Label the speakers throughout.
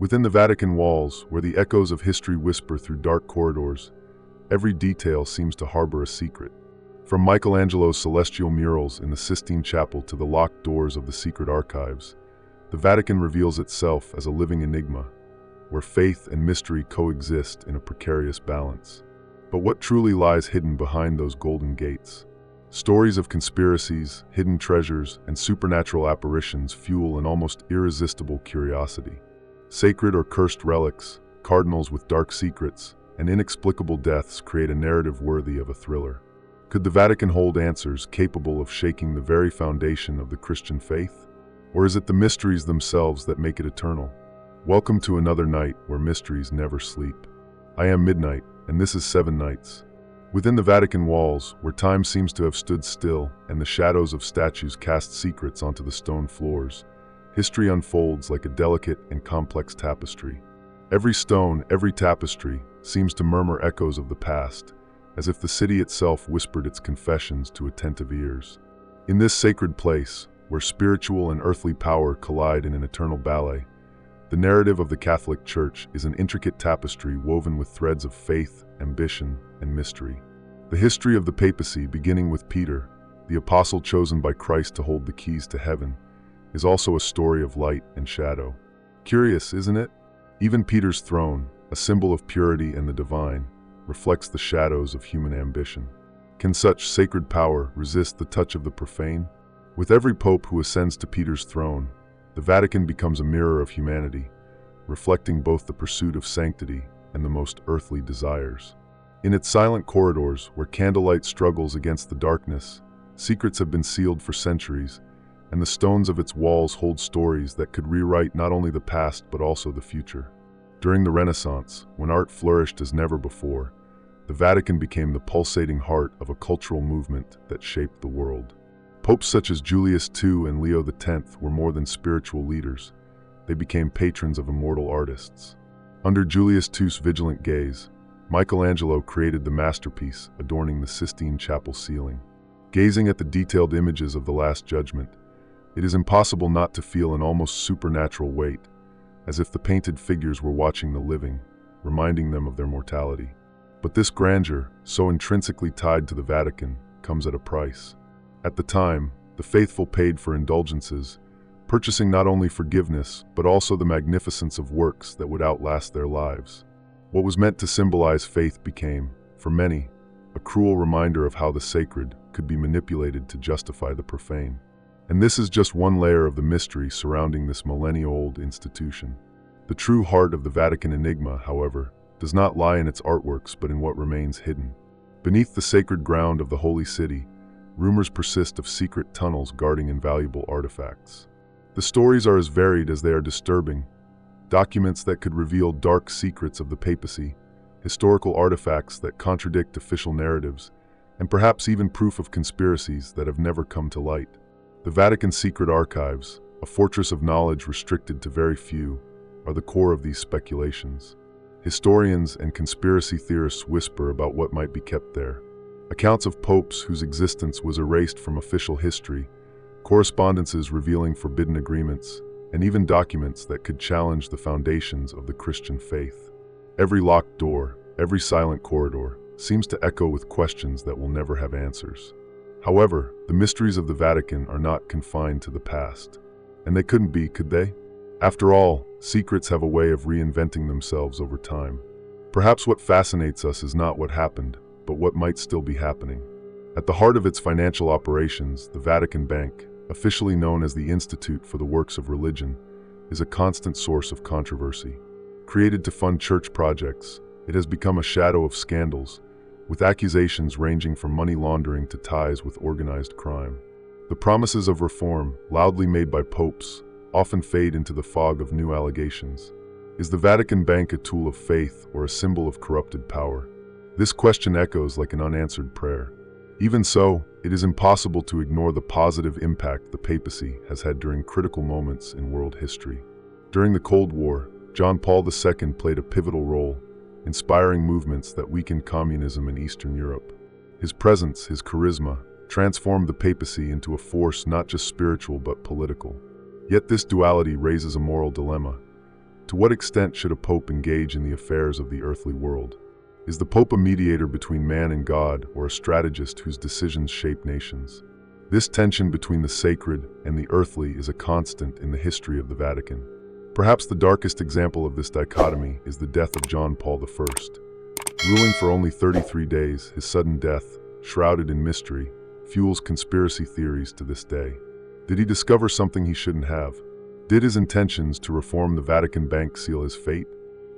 Speaker 1: Within the Vatican walls, where the echoes of history whisper through dark corridors, every detail seems to harbor a secret. From Michelangelo's celestial murals in the Sistine Chapel to the locked doors of the secret archives, the Vatican reveals itself as a living enigma, where faith and mystery coexist in a precarious balance. But what truly lies hidden behind those golden gates? Stories of conspiracies, hidden treasures, and supernatural apparitions fuel an almost irresistible curiosity. Sacred or cursed relics, cardinals with dark secrets, and inexplicable deaths create a narrative worthy of a thriller. Could the Vatican hold answers capable of shaking the very foundation of the Christian faith? Or is it the mysteries themselves that make it eternal? Welcome to another night where mysteries never sleep. I am Midnight, and this is 7 Nights. Within the Vatican walls, where time seems to have stood still and the shadows of statues cast secrets onto the stone floors, history unfolds like a delicate and complex tapestry. Every stone, every tapestry, seems to murmur echoes of the past, as if the city itself whispered its confessions to attentive ears. In this sacred place, where spiritual and earthly power collide in an eternal ballet, the narrative of the Catholic Church is an intricate tapestry woven with threads of faith, ambition, and mystery. The history of the papacy, beginning with Peter, the apostle chosen by Christ to hold the keys to heaven, is also a story of light and shadow. Curious, isn't it? Even Peter's throne, a symbol of purity and the divine, reflects the shadows of human ambition. Can such sacred power resist the touch of the profane? With every pope who ascends to Peter's throne, the Vatican becomes a mirror of humanity, reflecting both the pursuit of sanctity and the most earthly desires. In its silent corridors, where candlelight struggles against the darkness, secrets have been sealed for centuries, and the stones of its walls hold stories that could rewrite not only the past but also the future. During the Renaissance, when art flourished as never before, the Vatican became the pulsating heart of a cultural movement that shaped the world. Popes such as Julius II and Leo X were more than spiritual leaders. They became patrons of immortal artists. Under Julius II's vigilant gaze, Michelangelo created the masterpiece adorning the Sistine Chapel ceiling. Gazing at the detailed images of the Last Judgment, it is impossible not to feel an almost supernatural weight, as if the painted figures were watching the living, reminding them of their mortality. But this grandeur, so intrinsically tied to the Vatican, comes at a price. At the time, the faithful paid for indulgences, purchasing not only forgiveness, but also the magnificence of works that would outlast their lives. What was meant to symbolize faith became, for many, a cruel reminder of how the sacred could be manipulated to justify the profane. And this is just one layer of the mystery surrounding this millennia-old institution. The true heart of the Vatican enigma, however, does not lie in its artworks but in what remains hidden. Beneath the sacred ground of the Holy City, rumors persist of secret tunnels guarding invaluable artifacts. The stories are as varied as they are disturbing: documents that could reveal dark secrets of the papacy, historical artifacts that contradict official narratives, and perhaps even proof of conspiracies that have never come to light. The Vatican's secret archives, a fortress of knowledge restricted to very few, are the core of these speculations. Historians and conspiracy theorists whisper about what might be kept there. Accounts of popes whose existence was erased from official history, correspondences revealing forbidden agreements, and even documents that could challenge the foundations of the Christian faith. Every locked door, every silent corridor, seems to echo with questions that will never have answers. However, the mysteries of the Vatican are not confined to the past. And they couldn't be, could they? After all, secrets have a way of reinventing themselves over time. Perhaps what fascinates us is not what happened, but what might still be happening. At the heart of its financial operations, the Vatican Bank, officially known as the Institute for the Works of Religion, is a constant source of controversy. Created to fund church projects, it has become a shadow of scandals, with accusations ranging from money laundering to ties with organized crime. The promises of reform, loudly made by popes, often fade into the fog of new allegations. Is the Vatican Bank a tool of faith or a symbol of corrupted power? This question echoes like an unanswered prayer. Even so, it is impossible to ignore the positive impact the papacy has had during critical moments in world history. During the Cold War, John Paul II played a pivotal role, inspiring movements that weakened communism in Eastern Europe. His presence, his charisma, transformed the papacy into a force not just spiritual but political. Yet this duality raises a moral dilemma. To what extent should a pope engage in the affairs of the earthly world? Is the pope a mediator between man and God, or a strategist whose decisions shape nations? This tension between the sacred and the earthly is a constant in the history of the Vatican. Perhaps the darkest example of this dichotomy is the death of John Paul I. Ruling for only 33 days, his sudden death, shrouded in mystery, fuels conspiracy theories to this day. Did he discover something he shouldn't have? Did his intentions to reform the Vatican Bank seal his fate?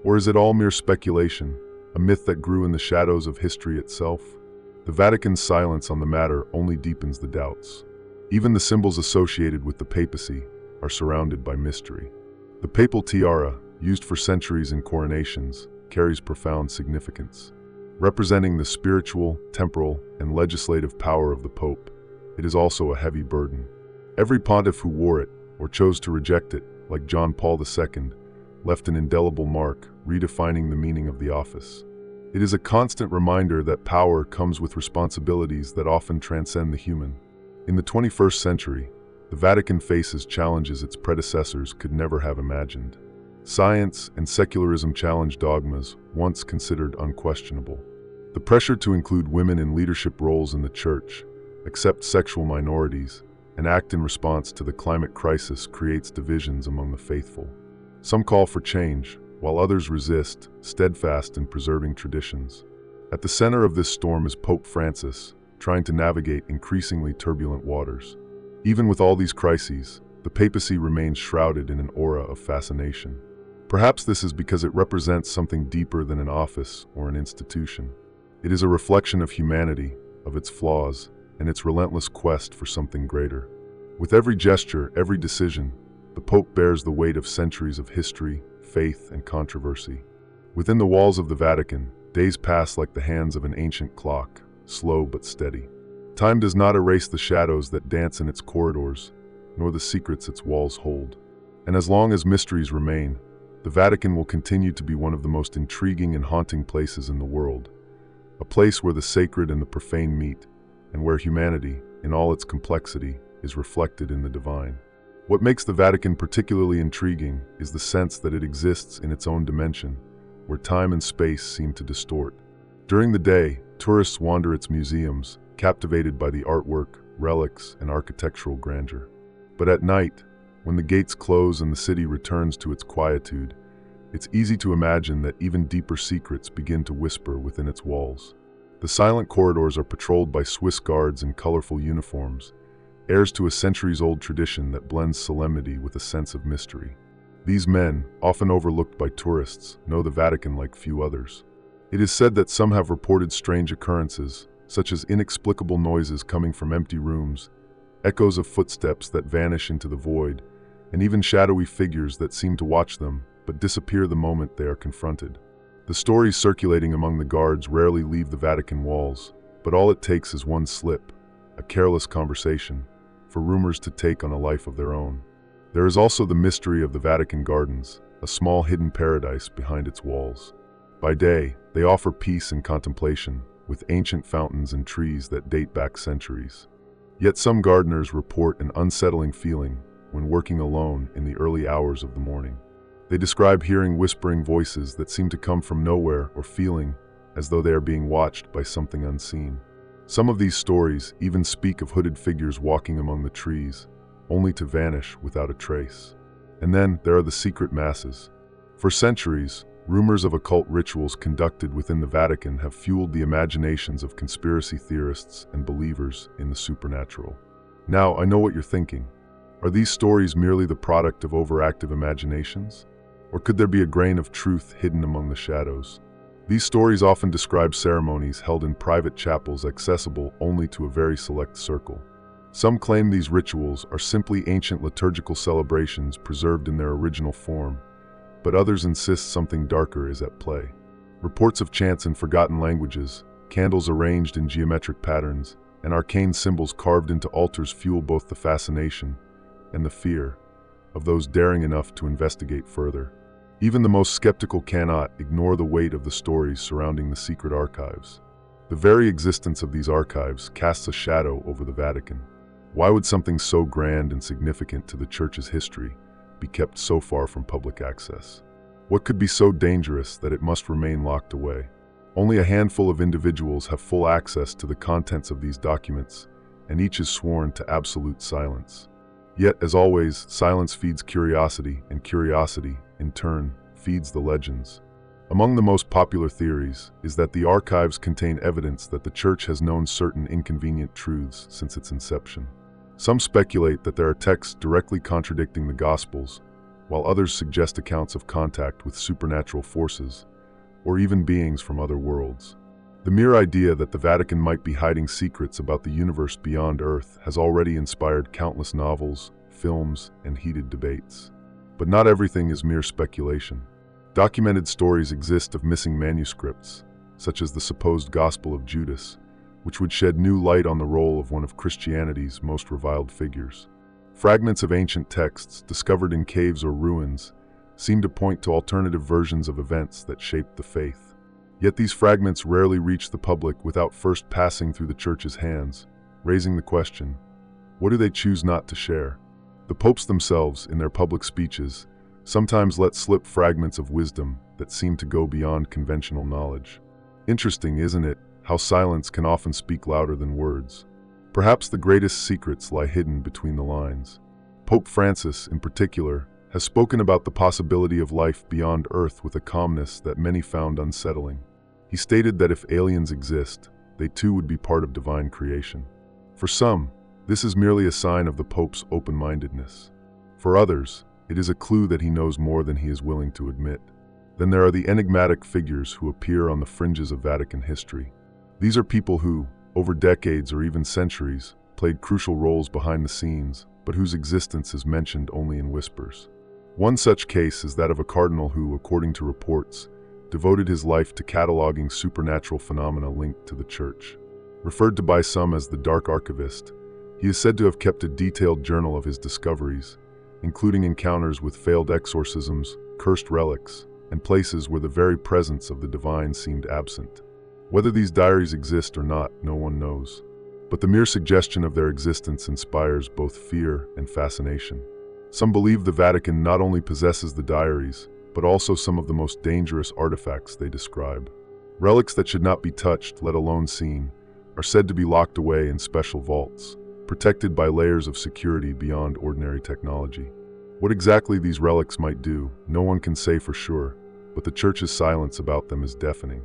Speaker 1: Or is it all mere speculation, a myth that grew in the shadows of history itself? The Vatican's silence on the matter only deepens the doubts. Even the symbols associated with the papacy are surrounded by mystery. The papal tiara, used for centuries in coronations, carries profound significance. Representing the spiritual, temporal, and legislative power of the Pope, it is also a heavy burden. Every pontiff who wore it, or chose to reject it, like John Paul II, left an indelible mark, redefining the meaning of the office. It is a constant reminder that power comes with responsibilities that often transcend the human. In the 21st century, the Vatican faces challenges its predecessors could never have imagined. Science and secularism challenge dogmas once considered unquestionable. The pressure to include women in leadership roles in the church, accept sexual minorities, and act in response to the climate crisis creates divisions among the faithful. Some call for change, while others resist, steadfast in preserving traditions. At the center of this storm is Pope Francis, trying to navigate increasingly turbulent waters. Even with all these crises, the papacy remains shrouded in an aura of fascination. Perhaps this is because it represents something deeper than an office or an institution. It is a reflection of humanity, of its flaws, and its relentless quest for something greater. With every gesture, every decision, the Pope bears the weight of centuries of history, faith, and controversy. Within the walls of the Vatican, days pass like the hands of an ancient clock, slow but steady. Time does not erase the shadows that dance in its corridors, nor the secrets its walls hold. And as long as mysteries remain, the Vatican will continue to be one of the most intriguing and haunting places in the world. A place where the sacred and the profane meet, and where humanity, in all its complexity, is reflected in the divine. What makes the Vatican particularly intriguing is the sense that it exists in its own dimension, where time and space seem to distort. During the day, tourists wander its museums, captivated by the artwork, relics, and architectural grandeur. But at night, when the gates close and the city returns to its quietude, it's easy to imagine that even deeper secrets begin to whisper within its walls. The silent corridors are patrolled by Swiss guards in colorful uniforms, heirs to a centuries-old tradition that blends solemnity with a sense of mystery. These men, often overlooked by tourists, know the Vatican like few others. It is said that some have reported strange occurrences, such as inexplicable noises coming from empty rooms, echoes of footsteps that vanish into the void, and even shadowy figures that seem to watch them but disappear the moment they are confronted. The stories circulating among the guards rarely leave the Vatican walls, but all it takes is one slip, a careless conversation, for rumors to take on a life of their own. There is also the mystery of the Vatican Gardens, a small hidden paradise behind its walls. By day, they offer peace and contemplation, with ancient fountains and trees that date back centuries. Yet some gardeners report an unsettling feeling when working alone in the early hours of the morning. They describe hearing whispering voices that seem to come from nowhere or feeling as though they are being watched by something unseen. Some of these stories even speak of hooded figures walking among the trees, only to vanish without a trace. And then there are the secret masses. For centuries, rumors of occult rituals conducted within the Vatican have fueled the imaginations of conspiracy theorists and believers in the supernatural. Now, I know what you're thinking. Are these stories merely the product of overactive imaginations? Or could there be a grain of truth hidden among the shadows? These stories often describe ceremonies held in private chapels accessible only to a very select circle. Some claim these rituals are simply ancient liturgical celebrations preserved in their original form, but others insist something darker is at play. Reports of chants in forgotten languages, candles arranged in geometric patterns, and arcane symbols carved into altars fuel both the fascination and the fear of those daring enough to investigate further. Even the most skeptical cannot ignore the weight of the stories surrounding the secret archives. The very existence of these archives casts a shadow over the Vatican. Why would something so grand and significant to the Church's history be kept so far from public access? What could be so dangerous that it must remain locked away? Only a handful of individuals have full access to the contents of these documents, and each is sworn to absolute silence. Yet, as always, silence feeds curiosity, and curiosity, in turn, feeds the legends. Among the most popular theories is that the archives contain evidence that the Church has known certain inconvenient truths since its inception. Some speculate that there are texts directly contradicting the Gospels, while others suggest accounts of contact with supernatural forces, or even beings from other worlds. The mere idea that the Vatican might be hiding secrets about the universe beyond Earth has already inspired countless novels, films, and heated debates. But not everything is mere speculation. Documented stories exist of missing manuscripts, such as the supposed Gospel of Judas, which would shed new light on the role of one of Christianity's most reviled figures. Fragments of ancient texts discovered in caves or ruins seem to point to alternative versions of events that shaped the faith. Yet these fragments rarely reach the public without first passing through the Church's hands, raising the question, what do they choose not to share? The popes themselves, in their public speeches, sometimes let slip fragments of wisdom that seem to go beyond conventional knowledge. Interesting, isn't it, how silence can often speak louder than words? Perhaps the greatest secrets lie hidden between the lines. Pope Francis, in particular, has spoken about the possibility of life beyond Earth with a calmness that many found unsettling. He stated that if aliens exist, they too would be part of divine creation. For some, this is merely a sign of the Pope's open-mindedness. For others, it is a clue that he knows more than he is willing to admit. Then there are the enigmatic figures who appear on the fringes of Vatican history. These are people who, over decades or even centuries, played crucial roles behind the scenes, but whose existence is mentioned only in whispers. One such case is that of a cardinal who, according to reports, devoted his life to cataloging supernatural phenomena linked to the Church. Referred to by some as the Dark Archivist, he is said to have kept a detailed journal of his discoveries, including encounters with failed exorcisms, cursed relics, and places where the very presence of the divine seemed absent. Whether these diaries exist or not, no one knows. But the mere suggestion of their existence inspires both fear and fascination. Some believe the Vatican not only possesses the diaries, but also some of the most dangerous artifacts they describe. Relics that should not be touched, let alone seen, are said to be locked away in special vaults, protected by layers of security beyond ordinary technology. What exactly these relics might do, no one can say for sure, but the Church's silence about them is deafening.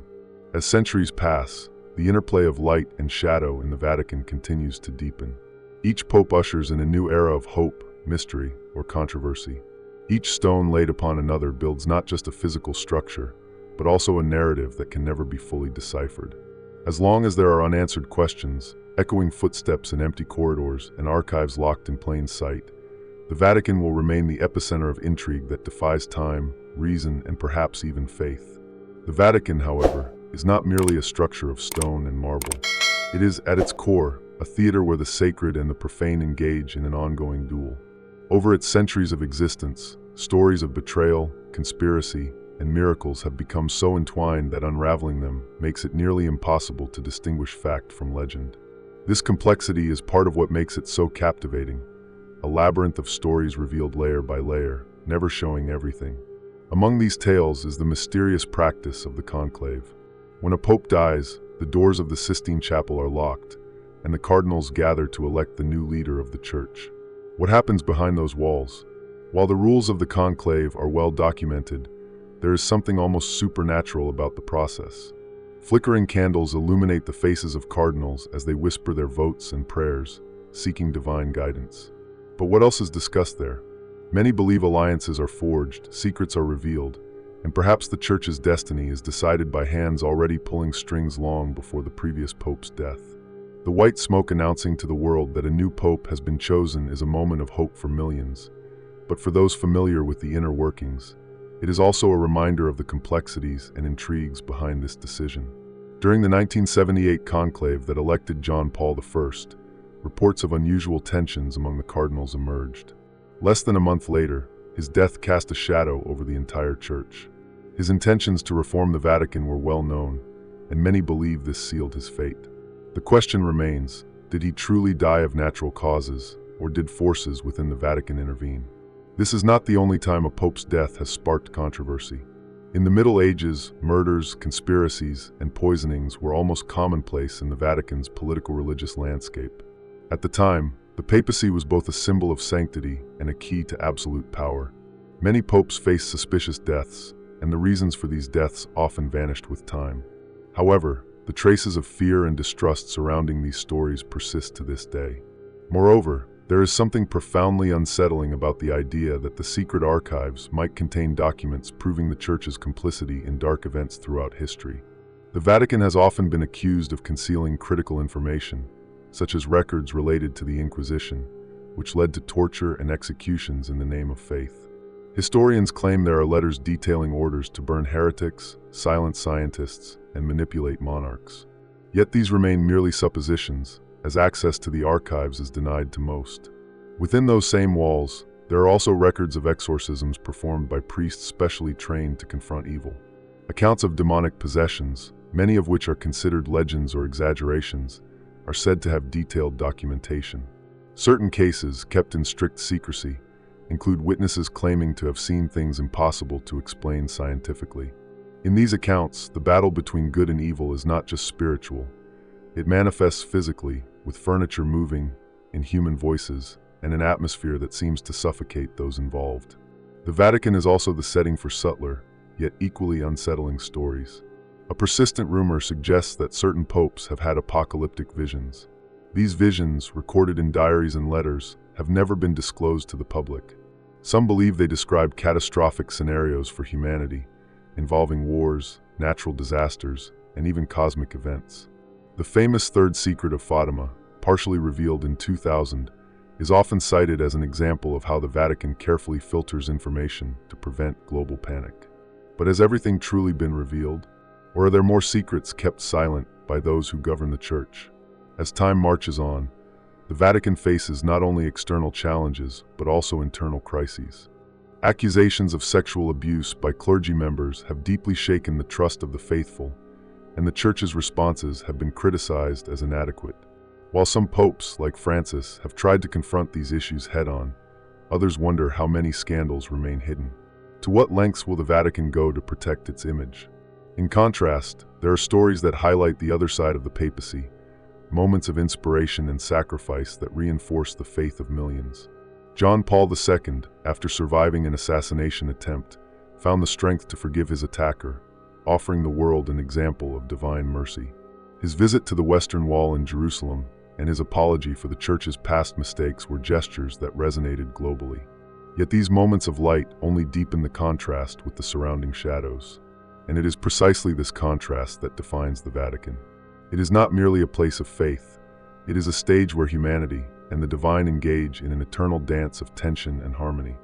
Speaker 1: As centuries pass, the interplay of light and shadow in the Vatican continues to deepen. Each pope ushers in a new era of hope, mystery, or controversy. Each stone laid upon another builds not just a physical structure, but also a narrative that can never be fully deciphered. As long as there are unanswered questions, echoing footsteps in empty corridors, and archives locked in plain sight, the Vatican will remain the epicenter of intrigue that defies time, reason, and perhaps even faith. The Vatican, however, is not merely a structure of stone and marble. It is, at its core, a theater where the sacred and the profane engage in an ongoing duel. Over its centuries of existence, stories of betrayal, conspiracy, and miracles have become so entwined that unraveling them makes it nearly impossible to distinguish fact from legend. This complexity is part of what makes it so captivating, a labyrinth of stories revealed layer by layer, never showing everything. Among these tales is the mysterious practice of the conclave. When a pope dies, the doors of the Sistine Chapel are locked, and the cardinals gather to elect the new leader of the Church. What happens behind those walls? While the rules of the conclave are well documented, there is something almost supernatural about the process. Flickering candles illuminate the faces of cardinals as they whisper their votes and prayers, seeking divine guidance. But what else is discussed there? Many believe alliances are forged, secrets are revealed, and perhaps the Church's destiny is decided by hands already pulling strings long before the previous pope's death. The white smoke announcing to the world that a new pope has been chosen is a moment of hope for millions. But for those familiar with the inner workings, it is also a reminder of the complexities and intrigues behind this decision. During the 1978 conclave that elected John Paul I, reports of unusual tensions among the cardinals emerged. Less than a month later, his death cast a shadow over the entire Church. His intentions to reform the Vatican were well known, and many believe this sealed his fate. The question remains, did he truly die of natural causes, or did forces within the Vatican intervene? This is not the only time a pope's death has sparked controversy. In the Middle Ages, murders, conspiracies, and poisonings were almost commonplace in the Vatican's political-religious landscape. At the time, the papacy was both a symbol of sanctity and a key to absolute power. Many popes faced suspicious deaths, and the reasons for these deaths often vanished with time. However, the traces of fear and distrust surrounding these stories persist to this day. Moreover, there is something profoundly unsettling about the idea that the secret archives might contain documents proving the Church's complicity in dark events throughout history. The Vatican has often been accused of concealing critical information, such as records related to the Inquisition, which led to torture and executions in the name of faith. Historians claim there are letters detailing orders to burn heretics, silence scientists, and manipulate monarchs. Yet these remain merely suppositions, as access to the archives is denied to most. Within those same walls, there are also records of exorcisms performed by priests specially trained to confront evil. Accounts of demonic possessions, many of which are considered legends or exaggerations, are said to have detailed documentation. Certain cases, kept in strict secrecy, include witnesses claiming to have seen things impossible to explain scientifically. In these accounts, the battle between good and evil is not just spiritual. It manifests physically, with furniture moving, inhuman voices, and an atmosphere that seems to suffocate those involved. The Vatican is also the setting for subtler, yet equally unsettling stories. A persistent rumor suggests that certain popes have had apocalyptic visions. These visions, recorded in diaries and letters, have never been disclosed to the public. Some believe they describe catastrophic scenarios for humanity, involving wars, natural disasters, and even cosmic events. The famous Third Secret of Fatima, partially revealed in 2000, is often cited as an example of how the Vatican carefully filters information to prevent global panic. But has everything truly been revealed? Or are there more secrets kept silent by those who govern the Church? As time marches on, the Vatican faces not only external challenges, but also internal crises. Accusations of sexual abuse by clergy members have deeply shaken the trust of the faithful, and the Church's responses have been criticized as inadequate. While some popes, like Francis, have tried to confront these issues head-on, others wonder how many scandals remain hidden. To what lengths will the Vatican go to protect its image? In contrast, there are stories that highlight the other side of the papacy, moments of inspiration and sacrifice that reinforce the faith of millions. John Paul II, after surviving an assassination attempt, found the strength to forgive his attacker, offering the world an example of divine mercy. His visit to the Western Wall in Jerusalem and his apology for the Church's past mistakes were gestures that resonated globally. Yet these moments of light only deepen the contrast with the surrounding shadows. And it is precisely this contrast that defines the Vatican. It is not merely a place of faith. It is a stage where humanity and the divine engage in an eternal dance of tension and harmony.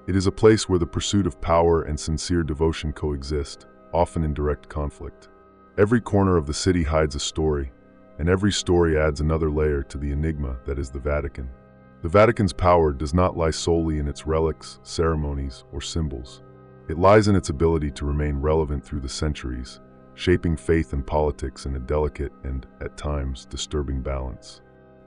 Speaker 1: It is a place where the pursuit of power and sincere devotion coexist, often in direct conflict. Every corner of the city hides a story, and every story adds another layer to the enigma that is the Vatican. The Vatican's power does not lie solely in its relics, ceremonies, or symbols. It lies in its ability to remain relevant through the centuries, shaping faith and politics in a delicate and, at times, disturbing balance.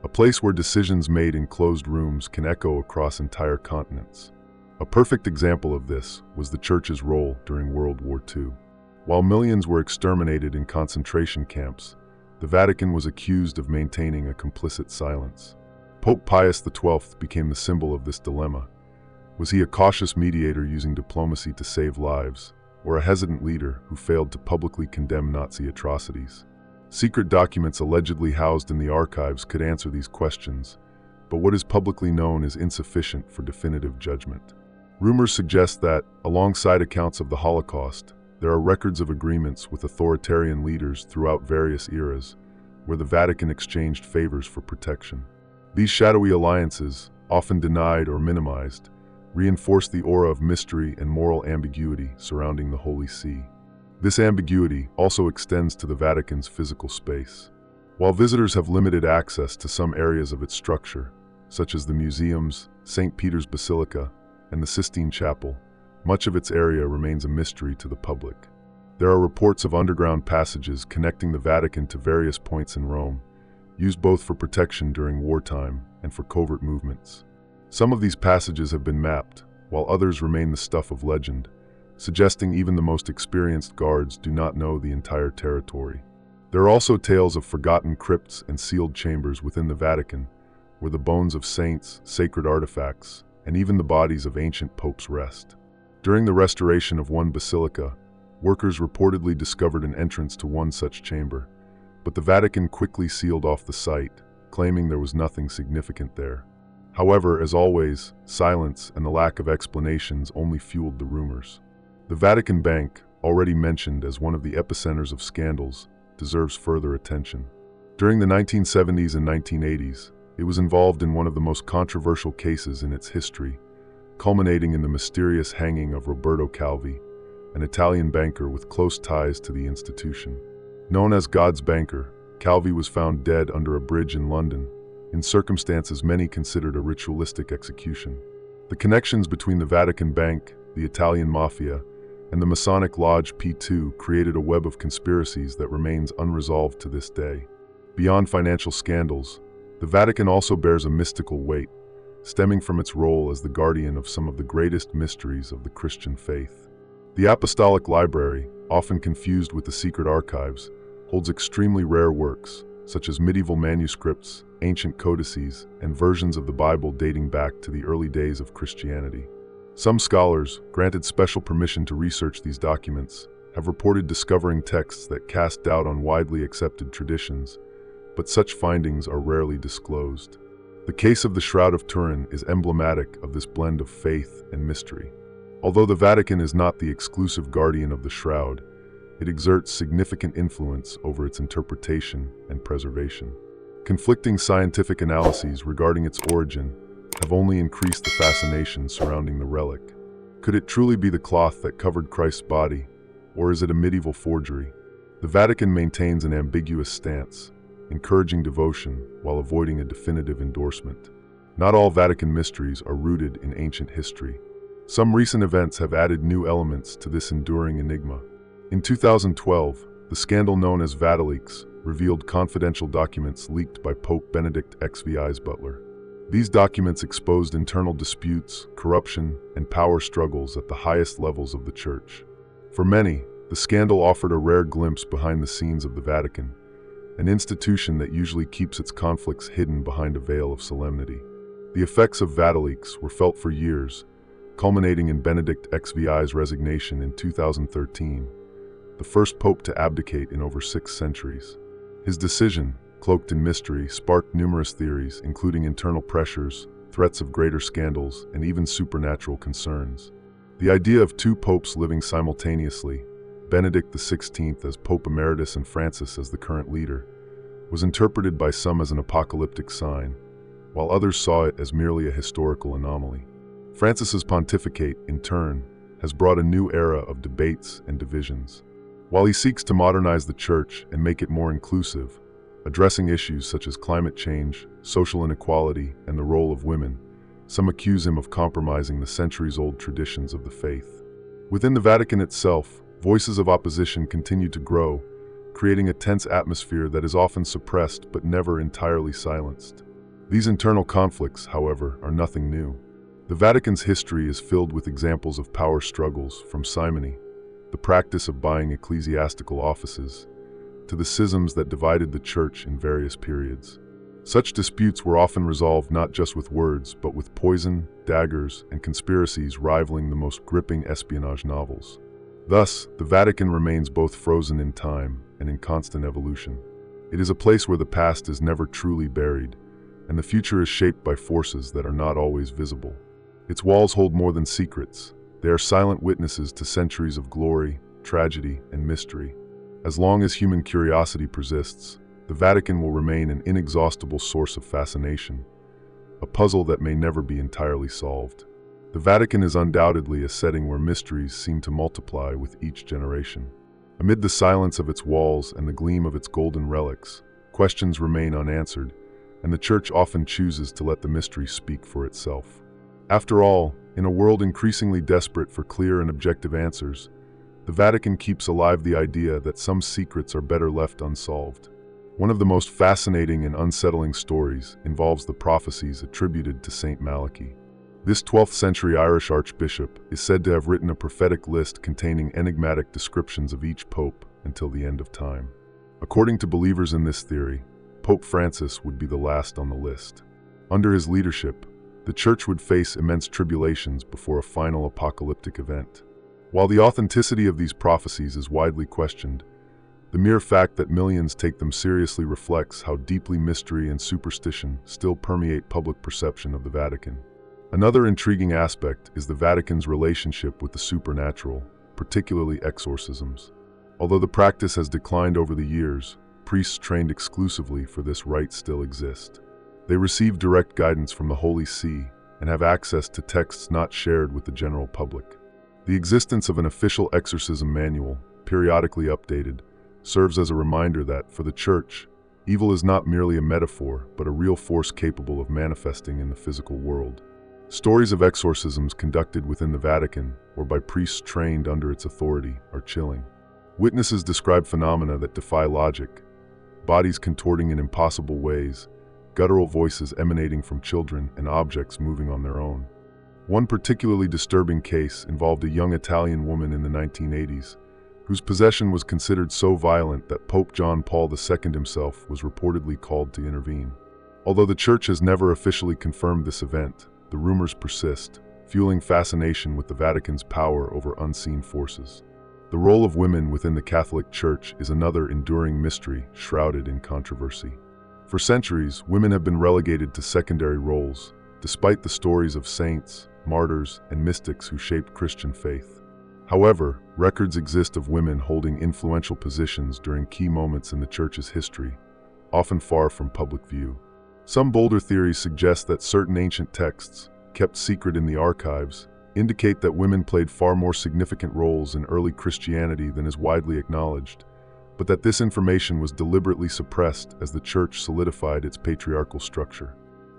Speaker 1: A place where decisions made in closed rooms can echo across entire continents. A perfect example of this was the Church's role during World War II. While millions were exterminated in concentration camps, the Vatican was accused of maintaining a complicit silence. Pope Pius XII became the symbol of this dilemma. Was he a cautious mediator using diplomacy to save lives, or a hesitant leader who failed to publicly condemn Nazi atrocities? Secret documents allegedly housed in the archives could answer these questions, but what is publicly known is insufficient for definitive judgment. Rumors suggest that, alongside accounts of the Holocaust, there are records of agreements with authoritarian leaders throughout various eras, where the Vatican exchanged favors for protection. These shadowy alliances, often denied or minimized, reinforce the aura of mystery and moral ambiguity surrounding the Holy See. This ambiguity also extends to the Vatican's physical space. While visitors have limited access to some areas of its structure, such as the museums, St. Peter's Basilica, and the Sistine Chapel, much of its area remains a mystery to the public. There are reports of underground passages connecting the Vatican to various points in Rome, used both for protection during wartime and for covert movements. Some of these passages have been mapped, while others remain the stuff of legend, suggesting even the most experienced guards do not know the entire territory. There are also tales of forgotten crypts and sealed chambers within the Vatican, where the bones of saints, sacred artifacts, and even the bodies of ancient popes rest. During the restoration of one basilica, workers reportedly discovered an entrance to one such chamber, but the Vatican quickly sealed off the site, claiming there was nothing significant there. However, as always, silence and the lack of explanations only fueled the rumors. The Vatican Bank, already mentioned as one of the epicenters of scandals, deserves further attention. During the 1970s and 1980s, it was involved in one of the most controversial cases in its history, culminating in the mysterious hanging of Roberto Calvi, an Italian banker with close ties to the institution. Known as God's banker, Calvi was found dead under a bridge in London, in circumstances many considered a ritualistic execution. The connections between the Vatican Bank, the Italian Mafia, and the Masonic Lodge P2 created a web of conspiracies that remains unresolved to this day. Beyond financial scandals, the Vatican also bears a mystical weight, stemming from its role as the guardian of some of the greatest mysteries of the Christian faith. The Apostolic Library, often confused with the secret archives, holds extremely rare works, such as medieval manuscripts, ancient codices, and versions of the Bible dating back to the early days of Christianity. Some scholars, granted special permission to research these documents, have reported discovering texts that cast doubt on widely accepted traditions, but such findings are rarely disclosed. The case of the Shroud of Turin is emblematic of this blend of faith and mystery. Although the Vatican is not the exclusive guardian of the Shroud, it exerts significant influence over its interpretation and preservation. Conflicting scientific analyses regarding its origin have only increased the fascination surrounding the relic. Could it truly be the cloth that covered Christ's body, or is it a medieval forgery? The Vatican maintains an ambiguous stance, encouraging devotion while avoiding a definitive endorsement. Not all Vatican mysteries are rooted in ancient history. Some recent events have added new elements to this enduring enigma. In 2012, the scandal known as VatiLeaks revealed confidential documents leaked by Pope Benedict XVI's butler. These documents exposed internal disputes, corruption, and power struggles at the highest levels of the Church. For many, the scandal offered a rare glimpse behind the scenes of the Vatican, an institution that usually keeps its conflicts hidden behind a veil of solemnity. The effects of VatiLeaks were felt for years, culminating in Benedict XVI's resignation in 2013, the first pope to abdicate in over 6 centuries. His decision, cloaked in mystery, sparked numerous theories, including internal pressures, threats of greater scandals, and even supernatural concerns. The idea of 2 popes living simultaneously, Benedict XVI as Pope Emeritus and Francis as the current leader, was interpreted by some as an apocalyptic sign, while others saw it as merely a historical anomaly. Francis's pontificate, in turn, has brought a new era of debates and divisions. While he seeks to modernize the Church and make it more inclusive, addressing issues such as climate change, social inequality, and the role of women, some accuse him of compromising the centuries-old traditions of the faith. Within the Vatican itself, voices of opposition continue to grow, creating a tense atmosphere that is often suppressed but never entirely silenced. These internal conflicts, however, are nothing new. The Vatican's history is filled with examples of power struggles, from simony, the practice of buying ecclesiastical offices, to the schisms that divided the Church in various periods. Such disputes were often resolved not just with words, but with poison, daggers, and conspiracies rivaling the most gripping espionage novels. Thus, the Vatican remains both frozen in time and in constant evolution. It is a place where the past is never truly buried, and the future is shaped by forces that are not always visible. Its walls hold more than secrets. They are silent witnesses to centuries of glory, tragedy, and mystery. As long as human curiosity persists, the Vatican will remain an inexhaustible source of fascination, a puzzle that may never be entirely solved. The Vatican is undoubtedly a setting where mysteries seem to multiply with each generation. Amid the silence of its walls and the gleam of its golden relics, questions remain unanswered, and the Church often chooses to let the mystery speak for itself. After all, in a world increasingly desperate for clear and objective answers, the Vatican keeps alive the idea that some secrets are better left unsolved. One of the most fascinating and unsettling stories involves the prophecies attributed to Saint Malachy. This 12th century Irish archbishop is said to have written a prophetic list containing enigmatic descriptions of each pope until the end of time. According to believers in this theory, Pope Francis would be the last on the list. Under his leadership, the Church would face immense tribulations before a final apocalyptic event. While the authenticity of these prophecies is widely questioned, the mere fact that millions take them seriously reflects how deeply mystery and superstition still permeate public perception of the Vatican. Another intriguing aspect is the Vatican's relationship with the supernatural, particularly exorcisms. Although the practice has declined over the years, priests trained exclusively for this rite still exist. They receive direct guidance from the Holy See and have access to texts not shared with the general public. The existence of an official exorcism manual, periodically updated, serves as a reminder that, for the Church, evil is not merely a metaphor, but a real force capable of manifesting in the physical world. Stories of exorcisms conducted within the Vatican or by priests trained under its authority are chilling. Witnesses describe phenomena that defy logic: bodies contorting in impossible ways, guttural voices emanating from children, and objects moving on their own. One particularly disturbing case involved a young Italian woman in the 1980s, whose possession was considered so violent that Pope John Paul II himself was reportedly called to intervene. Although the Church has never officially confirmed this event, the rumors persist, fueling fascination with the Vatican's power over unseen forces. The role of women within the Catholic Church is another enduring mystery shrouded in controversy. For centuries, women have been relegated to secondary roles, despite the stories of saints, martyrs, and mystics who shaped Christian faith. However, records exist of women holding influential positions during key moments in the Church's history, often far from public view. Some bolder theories suggest that certain ancient texts, kept secret in the archives, indicate that women played far more significant roles in early Christianity than is widely acknowledged, but that this information was deliberately suppressed as the Church solidified its patriarchal structure.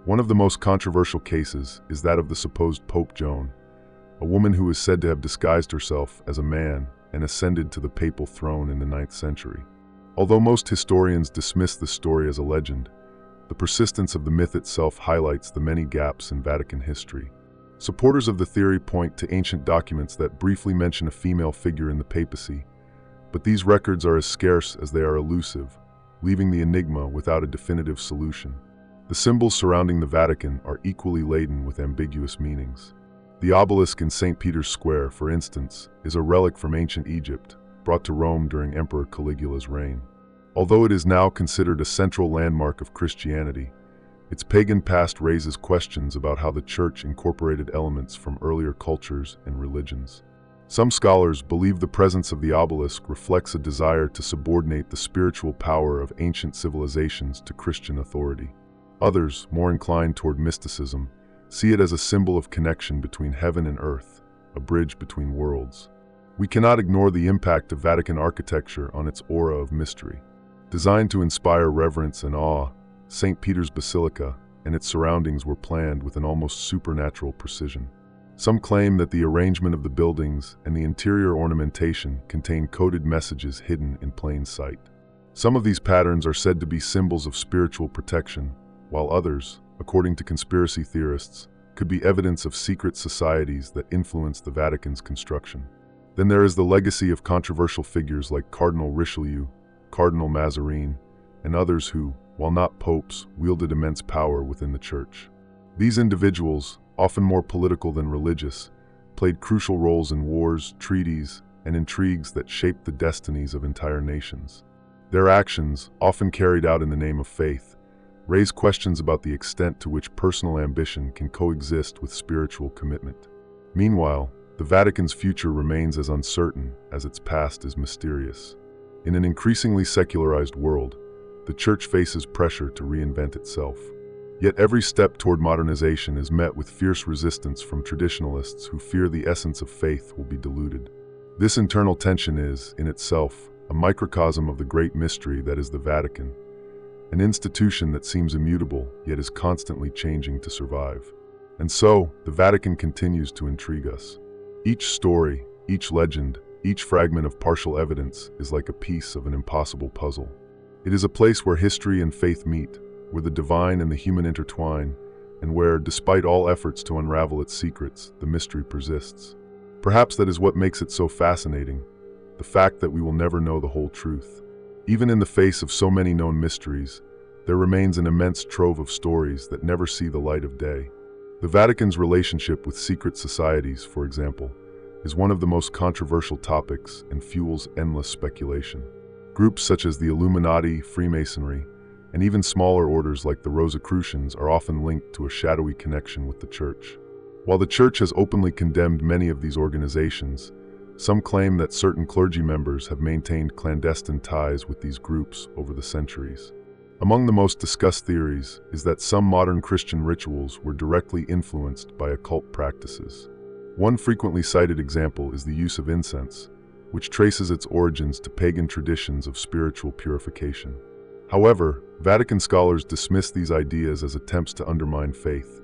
Speaker 1: One of the most controversial cases is that of the supposed Pope Joan, a woman who is said to have disguised herself as a man and ascended to the papal throne in the 9th century. Although most historians dismiss this story as a legend, the persistence of the myth itself highlights the many gaps in Vatican history. Supporters of the theory point to ancient documents that briefly mention a female figure in the papacy, but these records are as scarce as they are elusive, leaving the enigma without a definitive solution. The symbols surrounding the Vatican are equally laden with ambiguous meanings. The obelisk in St. Peter's Square, for instance, is a relic from ancient Egypt, brought to Rome during Emperor Caligula's reign. Although it is now considered a central landmark of Christianity, its pagan past raises questions about how the Church incorporated elements from earlier cultures and religions. Some scholars believe the presence of the obelisk reflects a desire to subordinate the spiritual power of ancient civilizations to Christian authority. Others, more inclined toward mysticism, see it as a symbol of connection between heaven and earth, a bridge between worlds. We cannot ignore the impact of Vatican architecture on its aura of mystery. Designed to inspire reverence and awe, St. Peter's Basilica and its surroundings were planned with an almost supernatural precision. Some claim that the arrangement of the buildings and the interior ornamentation contain coded messages hidden in plain sight. Some of these patterns are said to be symbols of spiritual protection, while others, according to conspiracy theorists, could be evidence of secret societies that influenced the Vatican's construction. Then there is the legacy of controversial figures like Cardinal Richelieu, Cardinal Mazarin, and others who, while not popes, wielded immense power within the Church. These individuals, often more political than religious, played crucial roles in wars, treaties, and intrigues that shaped the destinies of entire nations. Their actions, often carried out in the name of faith, raise questions about the extent to which personal ambition can coexist with spiritual commitment. Meanwhile, the Vatican's future remains as uncertain as its past is mysterious. In an increasingly secularized world, the Church faces pressure to reinvent itself. Yet every step toward modernization is met with fierce resistance from traditionalists who fear the essence of faith will be diluted. This internal tension is, in itself, a microcosm of the great mystery that is the Vatican, an institution that seems immutable yet is constantly changing to survive. And so, the Vatican continues to intrigue us. Each story, each legend, each fragment of partial evidence is like a piece of an impossible puzzle. It is a place where history and faith meet, where the divine and the human intertwine, and where, despite all efforts to unravel its secrets, the mystery persists. Perhaps that is what makes it so fascinating, the fact that we will never know the whole truth. Even in the face of so many known mysteries, there remains an immense trove of stories that never see the light of day. The Vatican's relationship with secret societies, for example, is one of the most controversial topics and fuels endless speculation. Groups such as the Illuminati, Freemasonry, and even smaller orders like the Rosicrucians are often linked to a shadowy connection with the Church. While the Church has openly condemned many of these organizations, some claim that certain clergy members have maintained clandestine ties with these groups over the centuries. Among the most discussed theories is that some modern Christian rituals were directly influenced by occult practices. One frequently cited example is the use of incense, which traces its origins to pagan traditions of spiritual purification. However, Vatican scholars dismiss these ideas as attempts to undermine faith,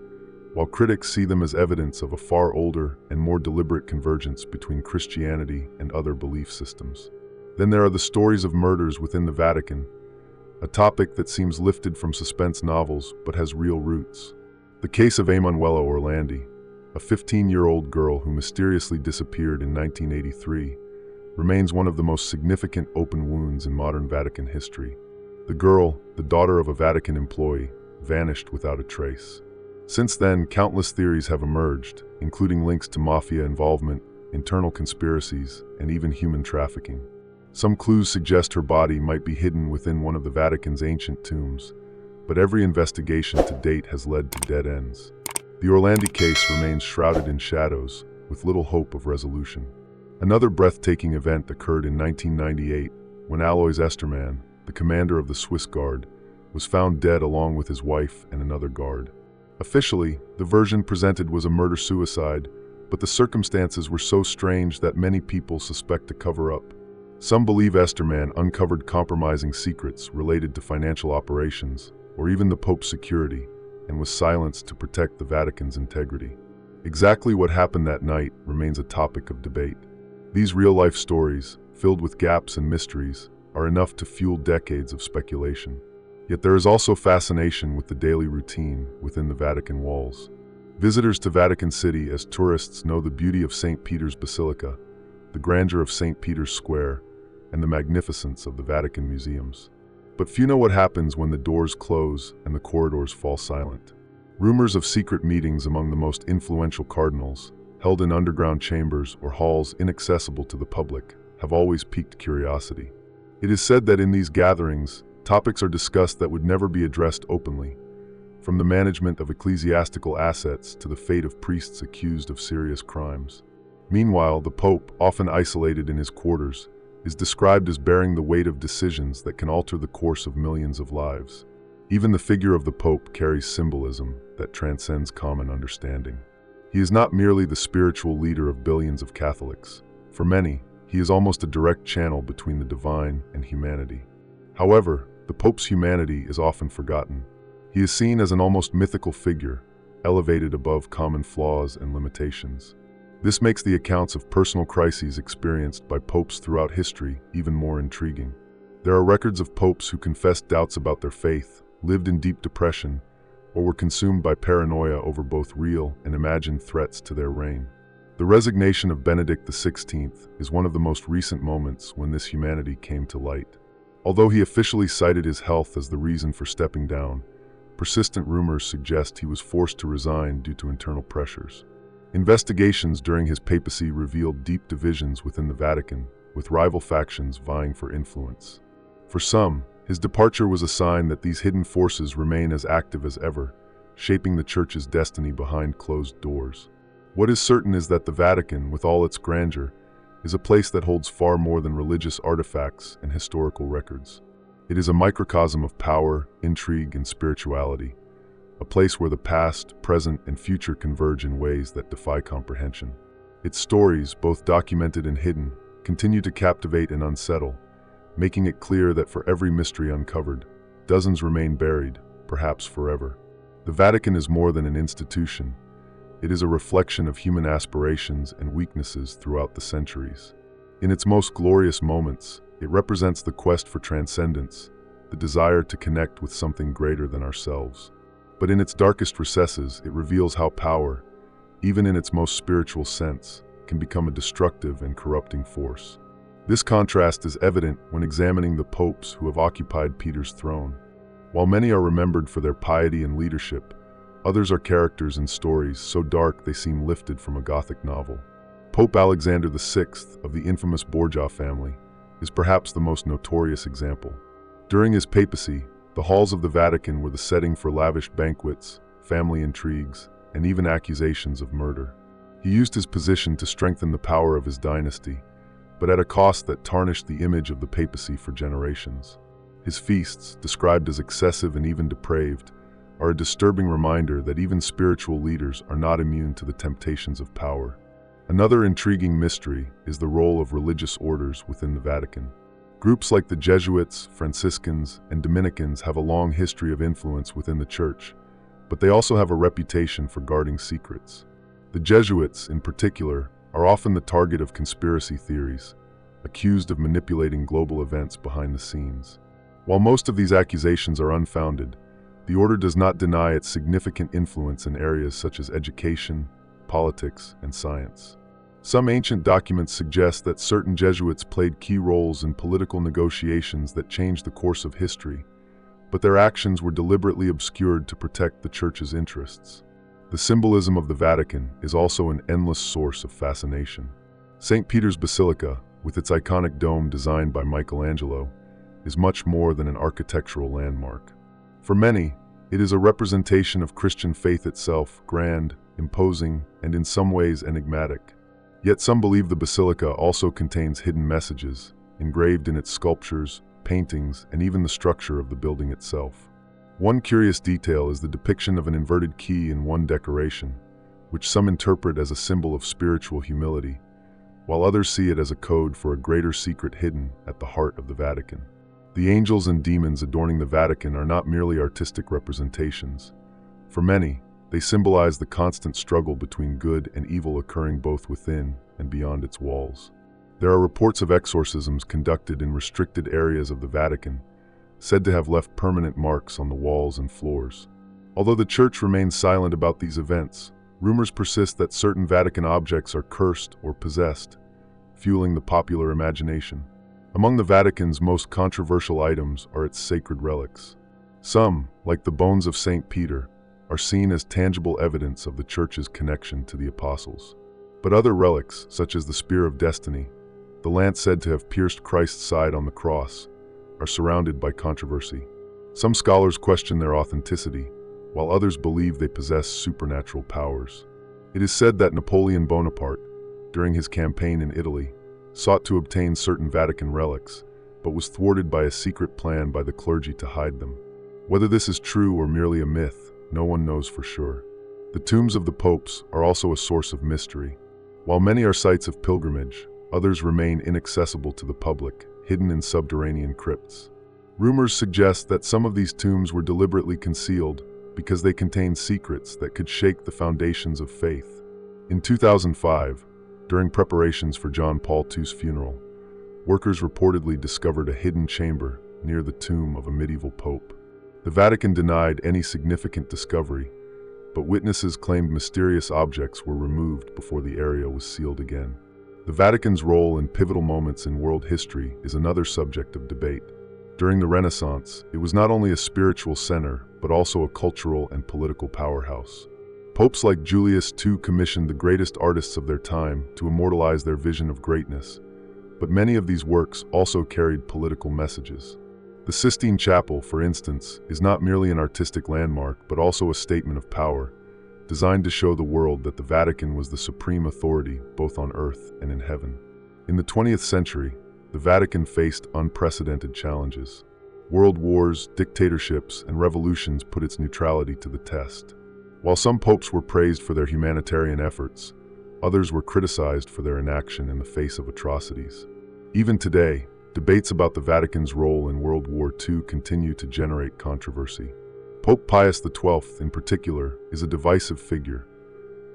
Speaker 1: while critics see them as evidence of a far older and more deliberate convergence between Christianity and other belief systems. Then there are the stories of murders within the Vatican, a topic that seems lifted from suspense novels but has real roots. The case of Emanuela Orlandi, a 15-year-old girl who mysteriously disappeared in 1983, remains one of the most significant open wounds in modern Vatican history. The girl, the daughter of a Vatican employee, vanished without a trace. Since then, countless theories have emerged, including links to mafia involvement, internal conspiracies, and even human trafficking. Some clues suggest her body might be hidden within one of the Vatican's ancient tombs, but every investigation to date has led to dead ends. The Orlandi case remains shrouded in shadows, with little hope of resolution. Another breathtaking event occurred in 1998, when Alois Estermann, the commander of the Swiss Guard, was found dead along with his wife and another guard. Officially, the version presented was a murder-suicide, but the circumstances were so strange that many people suspect a cover-up. Some believe Estermann uncovered compromising secrets related to financial operations, or even the Pope's security, and was silenced to protect the Vatican's integrity. Exactly what happened that night remains a topic of debate. These real-life stories, filled with gaps and mysteries, are enough to fuel decades of speculation. Yet there is also fascination with the daily routine within the Vatican walls. Visitors to Vatican City as tourists know the beauty of St. Peter's Basilica, the grandeur of St. Peter's Square, and the magnificence of the Vatican museums. But few know what happens when the doors close and the corridors fall silent. Rumors of secret meetings among the most influential cardinals, held in underground chambers or halls inaccessible to the public, have always piqued curiosity. It is said that in these gatherings, topics are discussed that would never be addressed openly, from the management of ecclesiastical assets to the fate of priests accused of serious crimes. Meanwhile, the Pope, often isolated in his quarters, is described as bearing the weight of decisions that can alter the course of millions of lives. Even the figure of the Pope carries symbolism that transcends common understanding. He is not merely the spiritual leader of billions of Catholics. For many, he is almost a direct channel between the divine and humanity. However, the Pope's humanity is often forgotten. He is seen as an almost mythical figure, elevated above common flaws and limitations. This makes the accounts of personal crises experienced by popes throughout history even more intriguing. There are records of popes who confessed doubts about their faith, lived in deep depression, or were consumed by paranoia over both real and imagined threats to their reign. The resignation of Benedict XVI is one of the most recent moments when this humanity came to light. Although he officially cited his health as the reason for stepping down, persistent rumors suggest he was forced to resign due to internal pressures. Investigations during his papacy revealed deep divisions within the Vatican, with rival factions vying for influence. For some, his departure was a sign that these hidden forces remain as active as ever, shaping the Church's destiny behind closed doors. What is certain is that the Vatican, with all its grandeur, is a place that holds far more than religious artifacts and historical records. It is a microcosm of power, intrigue, and spirituality, a place where the past, present, and future converge in ways that defy comprehension. Its stories, both documented and hidden, continue to captivate and unsettle, making it clear that for every mystery uncovered, dozens remain buried, perhaps forever. The Vatican is more than an institution. It is a reflection of human aspirations and weaknesses throughout the centuries. In its most glorious moments, it represents the quest for transcendence, the desire to connect with something greater than ourselves. But in its darkest recesses, it reveals how power, even in its most spiritual sense, can become a destructive and corrupting force. This contrast is evident when examining the popes who have occupied Peter's throne. While many are remembered for their piety and leadership, others are characters in stories so dark they seem lifted from a Gothic novel. Pope Alexander VI of the infamous Borgia family is perhaps the most notorious example. During his papacy, the halls of the Vatican were the setting for lavish banquets, family intrigues, and even accusations of murder. He used his position to strengthen the power of his dynasty, but at a cost that tarnished the image of the papacy for generations. His feasts, described as excessive and even depraved, are a disturbing reminder that even spiritual leaders are not immune to the temptations of power. Another intriguing mystery is the role of religious orders within the Vatican. Groups like the Jesuits, Franciscans, and Dominicans have a long history of influence within the Church, but they also have a reputation for guarding secrets. The Jesuits, in particular, are often the target of conspiracy theories, accused of manipulating global events behind the scenes. While most of these accusations are unfounded, the order does not deny its significant influence in areas such as education, politics, and science. Some ancient documents suggest that certain Jesuits played key roles in political negotiations that changed the course of history, but their actions were deliberately obscured to protect the Church's interests. The symbolism of the Vatican is also an endless source of fascination. St. Peter's Basilica, with its iconic dome designed by Michelangelo, is much more than an architectural landmark. For many, it is a representation of Christian faith itself, grand, imposing, and in some ways enigmatic. Yet some believe the basilica also contains hidden messages, engraved in its sculptures, paintings, and even the structure of the building itself. One curious detail is the depiction of an inverted key in one decoration, which some interpret as a symbol of spiritual humility, while others see it as a code for a greater secret hidden at the heart of the Vatican. The angels and demons adorning the Vatican are not merely artistic representations. For many, they symbolize the constant struggle between good and evil occurring both within and beyond its walls. There are reports of exorcisms conducted in restricted areas of the Vatican, said to have left permanent marks on the walls and floors. Although the Church remains silent about these events, rumors persist that certain Vatican objects are cursed or possessed, fueling the popular imagination. Among the Vatican's most controversial items are its sacred relics. Some, like the bones of St. Peter, are seen as tangible evidence of the Church's connection to the apostles. But other relics, such as the Spear of Destiny, the lance said to have pierced Christ's side on the cross, are surrounded by controversy. Some scholars question their authenticity, while others believe they possess supernatural powers. It is said that Napoleon Bonaparte, during his campaign in Italy, sought to obtain certain Vatican relics, but was thwarted by a secret plan by the clergy to hide them. Whether this is true or merely a myth, no one knows for sure. The tombs of the popes are also a source of mystery. While many are sites of pilgrimage, others remain inaccessible to the public, hidden in subterranean crypts. Rumors suggest that some of these tombs were deliberately concealed because they contained secrets that could shake the foundations of faith. In 2005, during preparations for John Paul II's funeral, workers reportedly discovered a hidden chamber near the tomb of a medieval pope. The Vatican denied any significant discovery, but witnesses claimed mysterious objects were removed before the area was sealed again. The Vatican's role in pivotal moments in world history is another subject of debate. During the Renaissance, it was not only a spiritual center, but also a cultural and political powerhouse. Popes like Julius II commissioned the greatest artists of their time to immortalize their vision of greatness, but many of these works also carried political messages. The Sistine Chapel, for instance, is not merely an artistic landmark, but also a statement of power, designed to show the world that the Vatican was the supreme authority both on earth and in heaven. In the 20th century, the Vatican faced unprecedented challenges. World wars, dictatorships, and revolutions put its neutrality to the test. While some popes were praised for their humanitarian efforts, others were criticized for their inaction in the face of atrocities. Even today, debates about the Vatican's role in World War II continue to generate controversy. Pope Pius XII, in particular, is a divisive figure.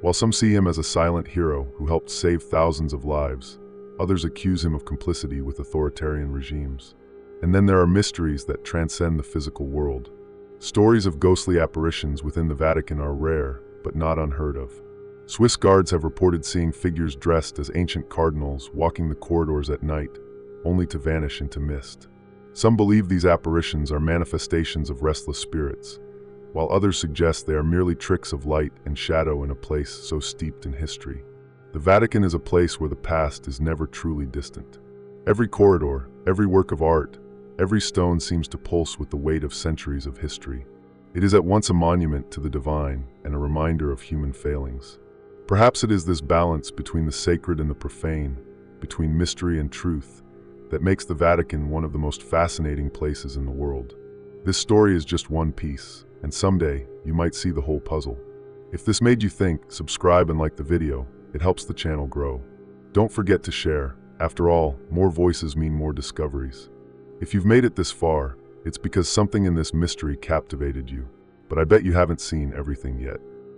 Speaker 1: While some see him as a silent hero who helped save thousands of lives, others accuse him of complicity with authoritarian regimes. And then there are mysteries that transcend the physical world. Stories of ghostly apparitions within the Vatican are rare, but not unheard of. Swiss guards have reported seeing figures dressed as ancient cardinals walking the corridors at night, only to vanish into mist. Some believe these apparitions are manifestations of restless spirits, while others suggest they are merely tricks of light and shadow in a place so steeped in history. The Vatican is a place where the past is never truly distant. Every corridor, every work of art, every stone seems to pulse with the weight of centuries of history. It is at once a monument to the divine and a reminder of human failings. Perhaps it is this balance between the sacred and the profane, between mystery and truth, that makes the Vatican one of the most fascinating places in the world. This story is just one piece, and someday you might see the whole puzzle. If this made you think, subscribe and like the video. It helps the channel grow. Don't forget to share. After all, more voices mean more discoveries. If you've made it this far, it's because something in this mystery captivated you. But I bet you haven't seen everything yet.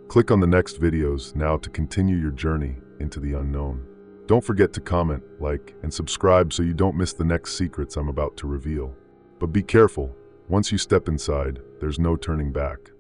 Speaker 1: Click on the next videos now to continue your journey into the unknown. Don't forget to comment, like, and subscribe so you don't miss the next secrets I'm about to reveal. But be careful. Once you step inside, there's no turning back.